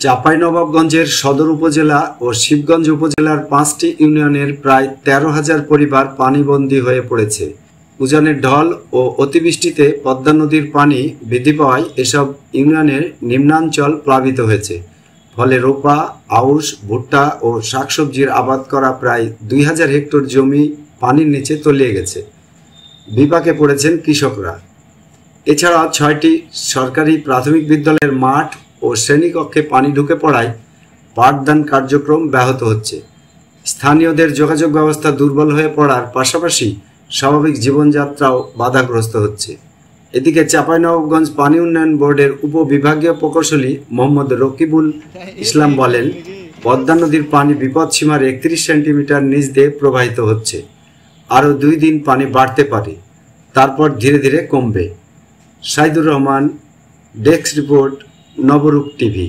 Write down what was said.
চাঁপাইনবাবগঞ্জের সদর উপজেলা ও শিবগঞ্জ উপজেলার ৫টি ইউনিয়নের প্রায় ১৩,০০০ পরিবার পানিবন্দী হয়ে পড়েছে। উজানের ঢল ও অতিবৃষ্টিতে পদ্মা নদীর পানি বৃদ্ধি পাওয়ায় এসব ইউনিয়নের নিম্নাঞ্চল প্লাবিত হয়েছে। ফলে রোপা, আউশ, ভুট্টা ও শাকসবজির আবাদ করা প্রায় ২,০০০ হেক্টর জমি পানির নিচে তলিয়ে গেছে। বিপাকে পড়েছেন কৃষকরা। এছাড়া ৬টি সরকারি প্রাথমিক বিদ্যালয়ের মাঠ ও শ্রেণীকক্ষে পানি ঢুকে পড়ায় পাঠদান কার্যক্রম ব্যাহত হচ্ছে। স্থানীয়দের যোগাযোগ ব্যবস্থা দুর্বল হয়ে পড়ার পাশাপাশি স্বাভাবিক জীবনযাত্রাও বাধাগ্রস্ত হচ্ছে। এদিকে চাঁপাইনবাবগঞ্জ পানি উন্নয়ন বোর্ডের উপবিভাগীয় প্রকৌশলী মোহাম্মদ রকিবুল ইসলাম বলেন, পদ্মা নদীর পানি বিপদসীমার ৩১ সেন্টিমিটার নিচ দিয়ে প্রবাহিত হচ্ছে। আরও ২ দিন পানি বাড়তে পারে, তারপর ধীরে ধীরে কমবে। সাইদুর রহমান, ডেস্ক রিপোর্ট, নবরূপ টিভি।